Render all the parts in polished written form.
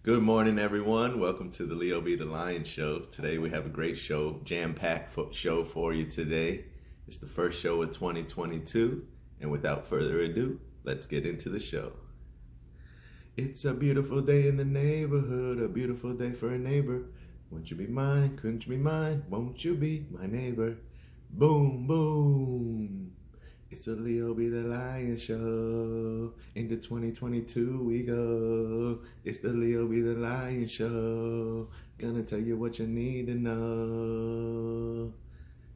Good morning, everyone. Welcome to the Leo Be the Lion Show. Today we have a great show, jam-packed show for you today. It's the first show of 2022, and without further ado, let's get into the show. It's a beautiful day in the neighborhood, a beautiful day for a neighbor. Won't you be mine? Couldn't you be mine? Won't you be my neighbor? Boom, boom. It's the Leo Be the Lion Show. Into 2022 we go. It's the Leo Be the Lion Show. Gonna tell you what you need to know.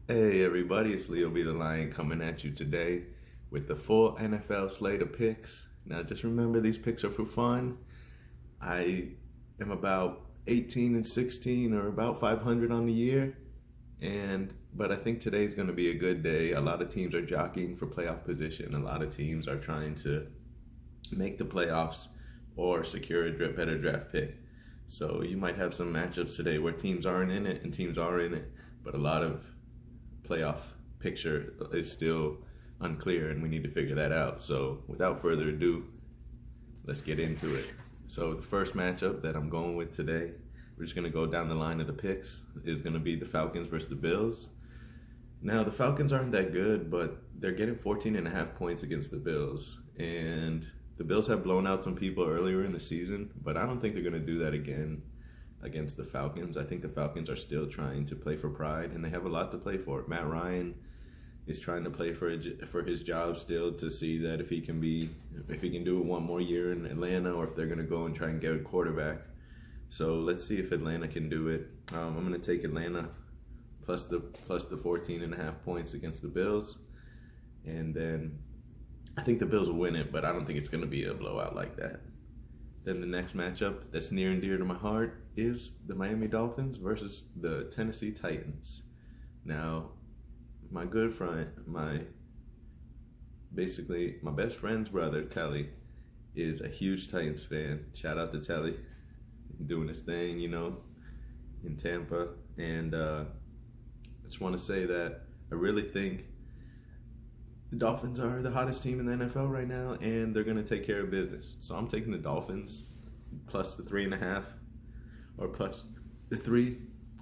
Hey everybody, it's Leo Be the Lion coming at you today with the full NFL slate of picks. Now just remember, these picks are for fun. I am about 18-16 or about 500 on the year. But I think today's going to be a good day. A lot of teams are jockeying for playoff position. A lot of teams are trying to make the playoffs or secure a better draft pick. So you might have some matchups today where teams aren't in it and teams are in it, but a lot of playoff picture is still unclear, and we need to figure that out. So without further ado, let's get into it. So the first matchup that I'm going with today, we're just going to go down the line of the picks, is going to be the Falcons versus the Bills. Now, the Falcons aren't that good, but they're getting 14.5 points against the Bills. And the Bills have blown out some people earlier in the season, but I don't think they're going to do that again against the Falcons. I think the Falcons are still trying to play for pride, and they have a lot to play for. Matt Ryan is trying to play for his job still, to see that if he can do it one more year in Atlanta, or if they're going to go and try and get a quarterback. So let's see if Atlanta can do it. I'm going to take Atlanta plus the 14.5 points against the Bills. And then I think the Bills will win it, but I don't think it's going to be a blowout like that. Then the next matchup that's near and dear to my heart is the Miami Dolphins versus the Tennessee Titans. Now, my good friend, my best friend's brother, Telly, is a huge Titans fan. Shout out to Telly, doing his thing, in Tampa. And I just want to say that I really think the Dolphins are the hottest team in the NFL right now, and they're going to take care of business. So I'm taking the Dolphins plus the 3.5 or plus the 3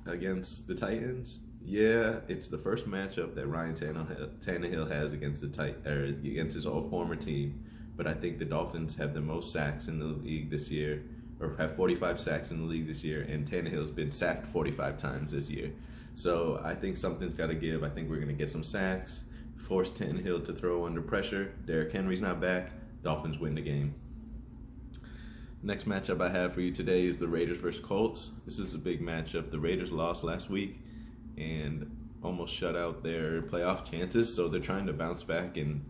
against the Titans. Yeah, it's the first matchup that Ryan Tannehill has against against his old former team. But I think the Dolphins have the most sacks in the league this year, or have 45 sacks in the league this year, and Tannehill's been sacked 45 times this year. So I think something's got to give. I think we're going to get some sacks, force Tannehill to throw under pressure. Derrick Henry's not back. Dolphins win the game. Next matchup I have for you today is the Raiders versus Colts. This is a big matchup. The Raiders lost last week and almost shut out their playoff chances, so they're trying to bounce back and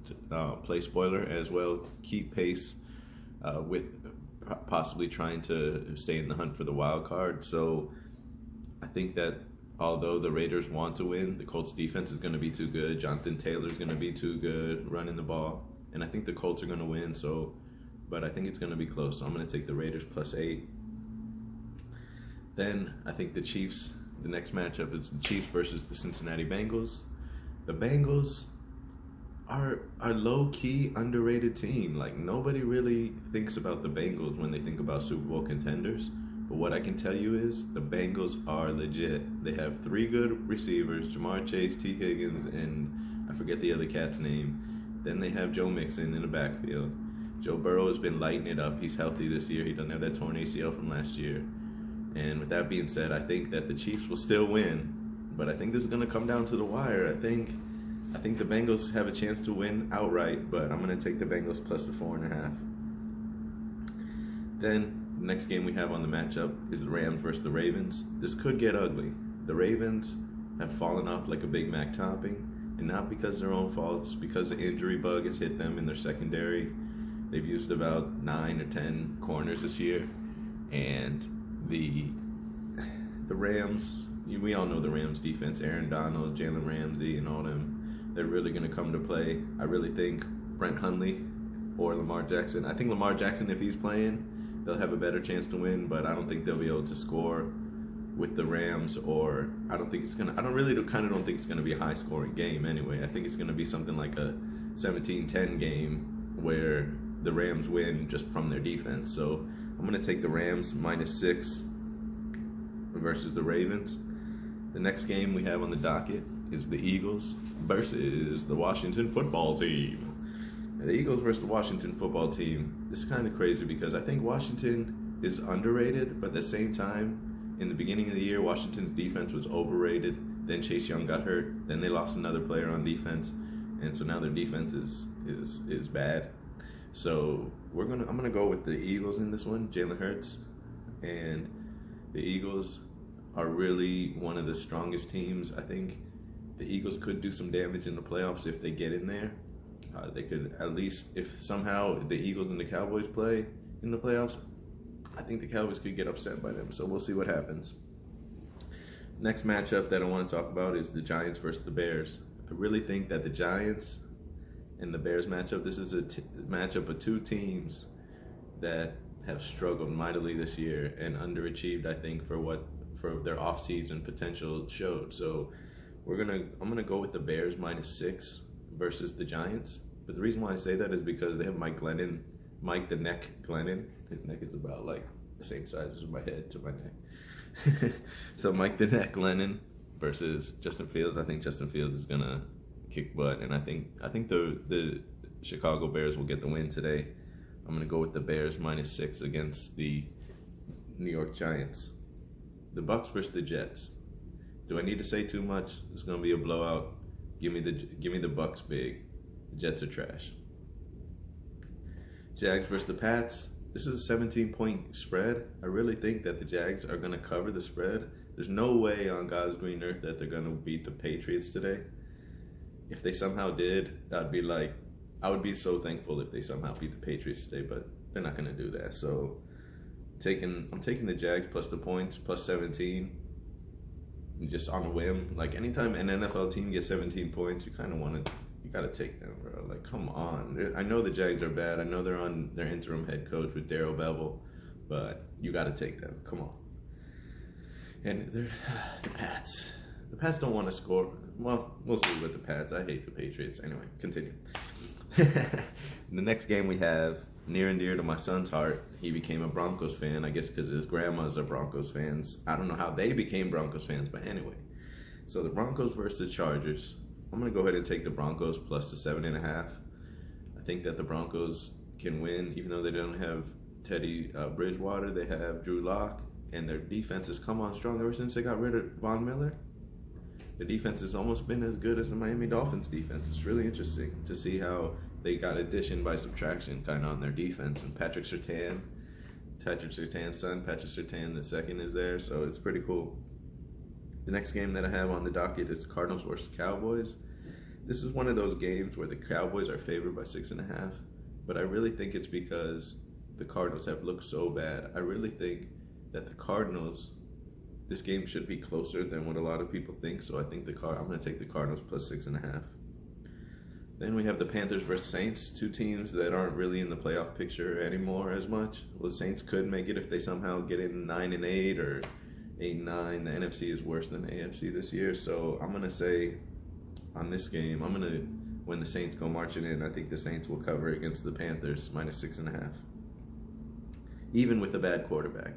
play spoiler as well, keep pace with possibly trying to stay in the hunt for the wild card. So I think that although the Raiders want to win, the Colts defense is going to be too good. Jonathan Taylor's going to be too good running the ball, and I think the Colts are going to win. But I think it's going to be close. So I'm going to take the Raiders plus 8. Then I think the Chiefs. The next matchup is the Chiefs versus the Cincinnati Bengals. The Bengals are a low-key underrated team. Like, nobody really thinks about the Bengals when they think about Super Bowl contenders. But what I can tell you is the Bengals are legit. They have 3 good receivers, Jamar Chase, T. Higgins, and I forget the other cat's name. Then they have Joe Mixon in the backfield. Joe Burrow has been lighting it up. He's healthy this year. He doesn't have that torn ACL from last year. And with that being said, I think that the Chiefs will still win, but I think this is going to come down to the wire. I think the Bengals have a chance to win outright, but I'm going to take the Bengals plus the 4.5. Then the next game we have on the matchup is the Rams versus the Ravens. This could get ugly. The Ravens have fallen off like a Big Mac topping, and not because of their own fault, just because the injury bug has hit them in their secondary. They've used about 9 or 10 corners this year, and the Rams, we all know the Rams defense, Aaron Donald, Jalen Ramsey, and all them, they're really going to come to play. I really think Brent Hundley or Lamar Jackson. I think Lamar Jackson, if he's playing, they'll have a better chance to win, but I don't think they'll be able to score with the Rams, or I don't think it's going to, don't think it's going to be a high-scoring game anyway. I think it's going to be something like a 17-10 game where the Rams win just from their defense. So I'm going to take the Rams -6 versus the Ravens. The next game we have on the docket is the Eagles versus the Washington football team. The Eagles versus the Washington football team. This is kind of crazy because I think Washington is underrated, but at the same time, in the beginning of the year, Washington's defense was overrated. Then Chase Young got hurt. Then they lost another player on defense, and so now their defense is bad. So I'm gonna go with the Eagles in this one. Jalen Hurts, and the Eagles are really one of the strongest teams. I think the Eagles could do some damage in the playoffs if they get in there. They could, at least if somehow the Eagles and the Cowboys play in the playoffs, I think the Cowboys could get upset by them. So we'll see what happens. Next matchup that I want to talk about is the Giants versus the Bears. I really think that the Giants and the Bears matchup, this is a matchup of two teams that have struggled mightily this year and underachieved, I think, for their offseason potential showed. So I'm gonna go with the Bears -6 versus the Giants. But the reason why I say that is because they have Mike the Neck Glennon. His neck is about like the same size as my head to my neck. So Mike the Neck Glennon versus Justin Fields. I think Justin Fields is gonna kick butt, and I think the Chicago Bears will get the win today. I'm gonna go with the Bears -6 against the New York Giants. The Bucs versus the Jets. Do I need to say too much? It's gonna be a blowout. Give me the Bucs big. The Jets are trash. Jags versus the Pats. This is a 17-point spread. I really think that the Jags are gonna cover the spread. There's no way on God's green earth that they're gonna beat the Patriots today. If they somehow did, I would be so thankful if they somehow beat the Patriots today, but they're not gonna do that. So I'm taking the Jags plus the points, plus 17. Just on a whim. Like anytime an NFL team gets 17 points, you gotta take them, bro. Like, come on. I know the Jags are bad. I know they're on their interim head coach with Darrell Bevell, but you gotta take them. Come on. And the Pats. The Pats don't want to score. Well, we'll see with the Pats. I hate the Patriots. Anyway, continue. The next game we have, near and dear to my son's heart. He became a Broncos fan, I guess because his grandmas are Broncos fans. I don't know how they became Broncos fans, but anyway. So the Broncos versus the Chargers. I'm going to go ahead and take the Broncos plus the 7.5. I think that the Broncos can win, even though they don't have Teddy Bridgewater. They have Drew Lock, and their defense has come on strong ever since they got rid of Von Miller. The defense has almost been as good as the Miami Dolphins defense. It's really interesting to see how they got addition by subtraction kind of on their defense. And Patrick Surtain's son, Patrick Surtain II, is there, so it's pretty cool. The next game that I have on the docket is Cardinals versus Cowboys. This is one of those games where the Cowboys are favored by 6.5, but I really think it's because the Cardinals have looked so bad. I really think that the Cardinals, this game should be closer than what a lot of people think, so I think I'm going to take the Cardinals plus 6.5. Then we have the Panthers versus Saints, two teams that aren't really in the playoff picture anymore as much. Well, the Saints could make it if they somehow get in 9-8 or 8-9. The NFC is worse than the AFC this year, so I'm going to say on this game, when the Saints go marching in, I think the Saints will cover against the Panthers minus 6.5. Even with a bad quarterback.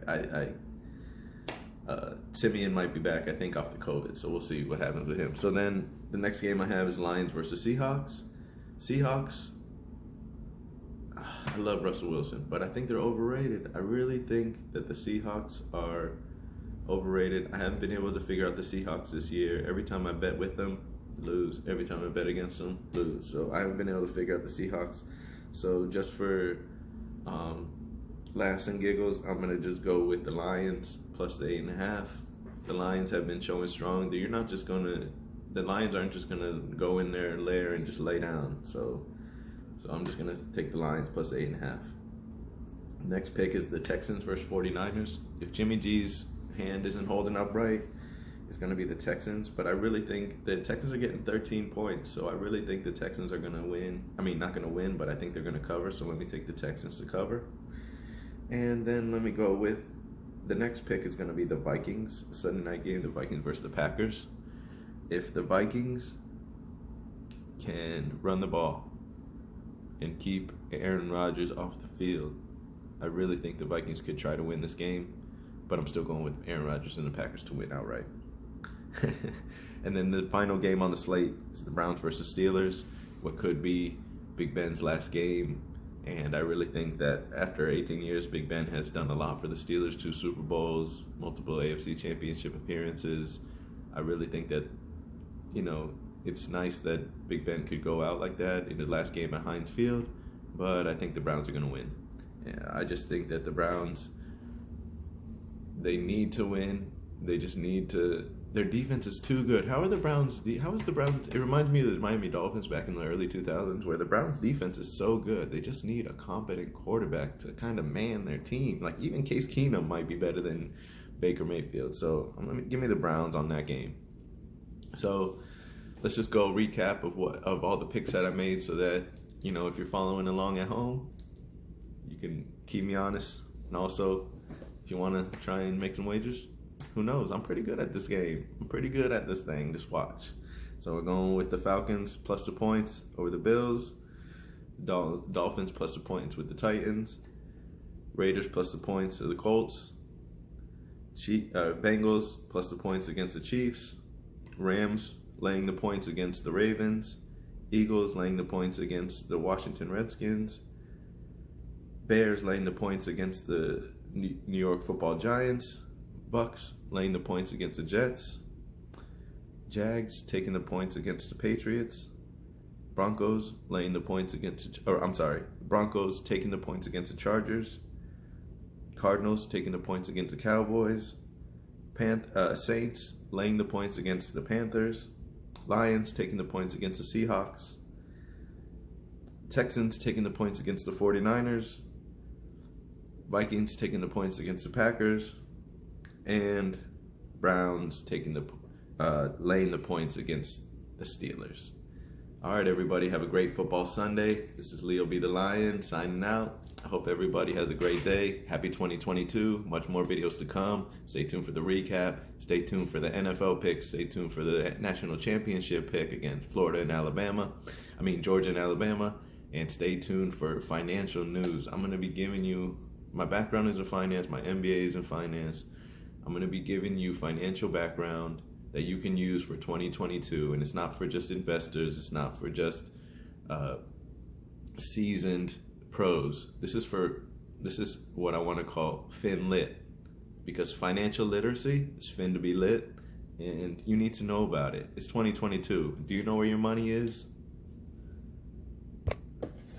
Simeon might be back, I think, off the COVID, so we'll see what happens with him. So then the next game I have is Lions versus Seahawks. Seahawks, I love Russell Wilson, but I think they're overrated. I really think that the Seahawks are overrated. I haven't been able to figure out the Seahawks this year. Every time I bet with them, lose. Every time I bet against them, lose. So I haven't been able to figure out the Seahawks. So just for laughs and giggles, I'm going to just go with the Lions plus the 8.5. The Lions have been showing strong. The Lions aren't just going to go in their lair and just lay down. So I'm just going to take the Lions plus 8.5. Next pick is the Texans versus 49ers. If Jimmy G's hand isn't holding up right, it's going to be the Texans. But I really think the Texans are getting 13 points. So I really think the Texans are going to win. I mean, not going to win, but I think they're going to cover. So let me take the Texans to cover. And then let me go with the next pick is going to be the Vikings. Sunday night game, the Vikings versus the Packers. If the Vikings can run the ball and keep Aaron Rodgers off the field, I really think the Vikings could try to win this game, but I'm still going with Aaron Rodgers and the Packers to win outright. And then the final game on the slate is the Browns versus Steelers, what could be Big Ben's last game. And I really think that after 18 years, Big Ben has done a lot for the Steelers, 2 Super Bowls, multiple AFC Championship appearances. I really think that, it's nice that Big Ben could go out like that in the last game at Heinz Field, but I think the Browns are going to win. Yeah, I just think that the Browns, they need to win. They just need to. Their defense is too good. How is the Browns? It reminds me of the Miami Dolphins back in the early 2000s, where the Browns defense is so good. They just need a competent quarterback to kind of man their team. Like, even Case Keenum might be better than Baker Mayfield. So give me the Browns on that game. So let's just go recap of all the picks that I made, so that if you're following along at home, you can keep me honest. And also, if you want to try and make some wagers, who knows? I'm pretty good at this game. I'm pretty good at this thing. Just watch. So we're going with the Falcons plus the points over the Bills. Dolphins plus the points with the Titans. Raiders plus the points of the Colts. Bengals plus the points against the Chiefs. Rams laying the points against the Ravens. Eagles laying the points against the Washington Redskins. Bears laying the points against the New York Football Giants. Bucks laying the points against the Jets. Jags taking the points against the Patriots. Broncos laying the points Broncos taking the points against the Chargers. Cardinals taking the points against the Cowboys. Saints laying the points against the Panthers. Lions taking the points against the Seahawks. Texans taking the points against the 49ers. Vikings taking the points against the Packers. And Browns taking laying the points against the Steelers. All right, everybody, have a great football Sunday. This is Leo B. the Lion signing out. I hope everybody has a great day. Happy 2022. Much more videos to come. Stay tuned for the recap. Stay tuned for the NFL picks. Stay tuned for the national championship pick against Georgia and Alabama. And stay tuned for financial news. I'm going to be giving you, my background is in finance. My MBA is in finance. I'm going to be giving you financial background that you can use for 2022, and it's not for just investors. It's not for just seasoned pros. This is what I want to call fin lit, because financial literacy is fin to be lit, and you need to know about it. It's 2022. Do you know where your money is?